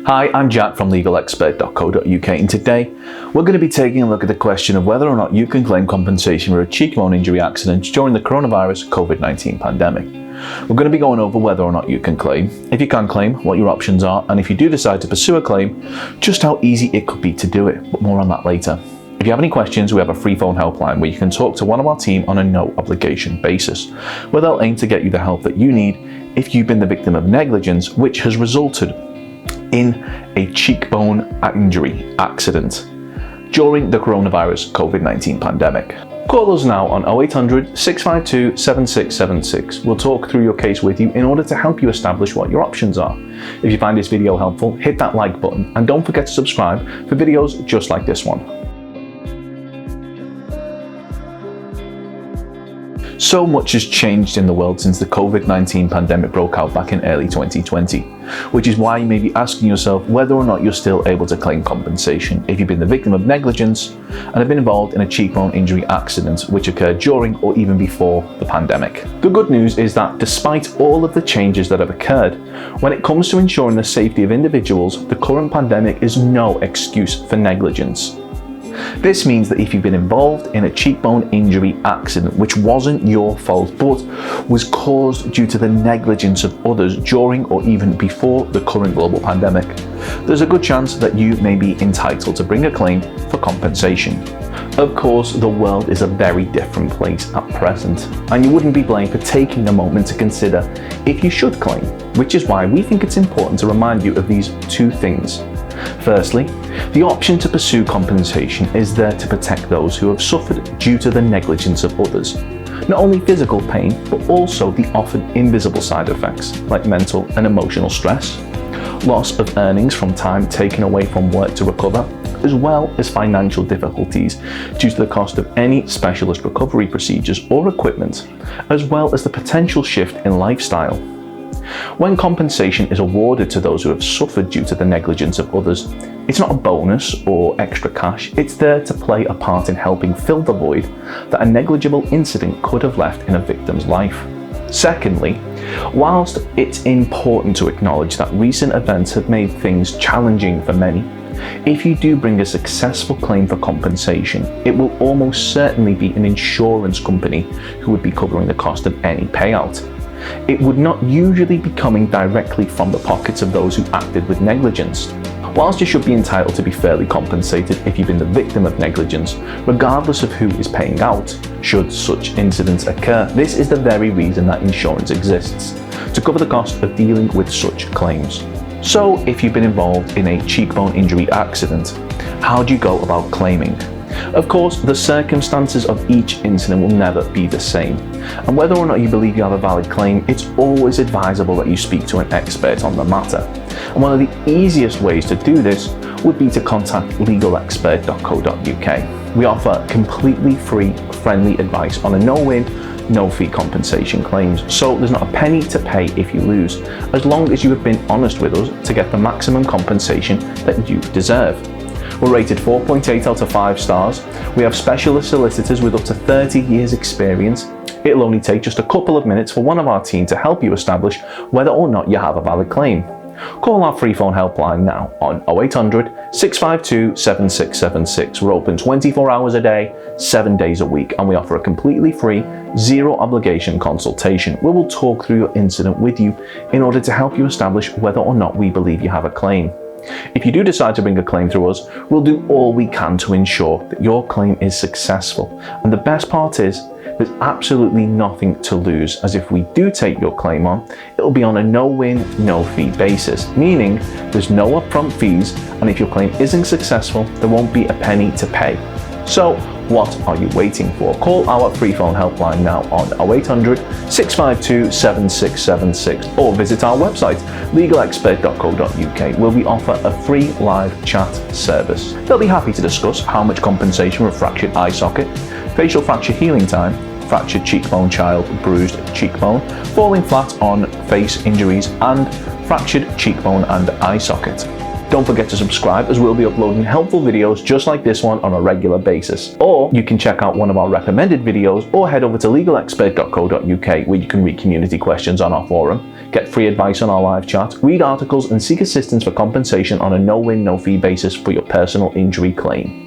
Hi, I'm Jack from legalexpert.co.uk, and today we're going to be taking a look at the question of whether or not you can claim compensation for a cheekbone injury accident during the coronavirus COVID-19 pandemic. We're going to be going over whether or not you can claim, if you can claim, what your options are, and if you do decide to pursue a claim, just how easy it could be to do it, but more on that later. If you have any questions, we have a free phone helpline where you can talk to one of our team on a no obligation basis, where they'll aim to get you the help that you need if you've been the victim of negligence which has resulted in a cheekbone injury accident during the coronavirus COVID-19 pandemic. Call us now on 0800 652 7676. We'll talk through your case with you in order to help you establish what your options are. If you find this video helpful, hit that like button and don't forget to subscribe for videos just like this one. So much has changed in the world since the COVID-19 pandemic broke out back in early 2020, which is why you may be asking yourself whether or not you're still able to claim compensation if you've been the victim of negligence and have been involved in a cheekbone injury accident which occurred during or even before the pandemic. The good news is that despite all of the changes that have occurred, when it comes to ensuring the safety of individuals, the current pandemic is no excuse for negligence. This means that if you've been involved in a cheekbone injury accident which wasn't your fault but was caused due to the negligence of others during or even before the current global pandemic, there's a good chance that you may be entitled to bring a claim for compensation. Of course, the world is a very different place at present, and you wouldn't be blamed for taking a moment to consider if you should claim, which is why we think it's important to remind you of these two things. Firstly, the option to pursue compensation is there to protect those who have suffered due to the negligence of others. Not only physical pain, but also the often invisible side effects like mental and emotional stress, loss of earnings from time taken away from work to recover, as well as financial difficulties due to the cost of any specialist recovery procedures or equipment, as well as the potential shift in lifestyle. When compensation is awarded to those who have suffered due to the negligence of others, it's not a bonus or extra cash, it's there to play a part in helping fill the void that a negligible incident could have left in a victim's life. Secondly, whilst it's important to acknowledge that recent events have made things challenging for many, if you do bring a successful claim for compensation, it will almost certainly be an insurance company who would be covering the cost of any payout. It would not usually be coming directly from the pockets of those who acted with negligence. Whilst you should be entitled to be fairly compensated if you've been the victim of negligence, regardless of who is paying out, should such incidents occur, this is the very reason that insurance exists, to cover the cost of dealing with such claims. So, if you've been involved in a cheekbone injury accident, how do you go about claiming? Of course, the circumstances of each incident will never be the same, and whether or not you believe you have a valid claim, it's always advisable that you speak to an expert on the matter. And one of the easiest ways to do this would be to contact legalexpert.co.uk. We offer completely free, friendly advice on a no-win, no-fee compensation claims, so there's not a penny to pay if you lose, as long as you have been honest with us to get the maximum compensation that you deserve. We're rated 4.8 out of 5 stars. We have specialist solicitors with up to 30 years experience. It'll only take just a couple of minutes for one of our team to help you establish whether or not you have a valid claim. Call our free phone helpline now on 0800 652 7676. We're open 24 hours a day, 7 days a week, and we offer a completely free, zero obligation consultation where we'll talk through your incident with you in order to help you establish whether or not we believe you have a claim. If you do decide to bring a claim through us, we'll do all we can to ensure that your claim is successful. And the best part is, there's absolutely nothing to lose, as if we do take your claim on, it'll be on a no-win, no-fee basis, meaning there's no upfront fees, and if your claim isn't successful, there won't be a penny to pay. So, what are you waiting for? Call our free phone helpline now on 0800 652 7676 or visit our website legalexpert.co.uk where we offer a free live chat service. They'll be happy to discuss how much compensation for fractured eye socket, facial fracture healing time, fractured cheekbone child, bruised cheekbone, falling flat on face injuries and fractured cheekbone and eye socket. Don't forget to subscribe, as we'll be uploading helpful videos just like this one on a regular basis. Or you can check out one of our recommended videos or head over to legalexpert.co.uk where you can read community questions on our forum, get free advice on our live chat, read articles and seek assistance for compensation on a no-win, no-fee basis for your personal injury claim.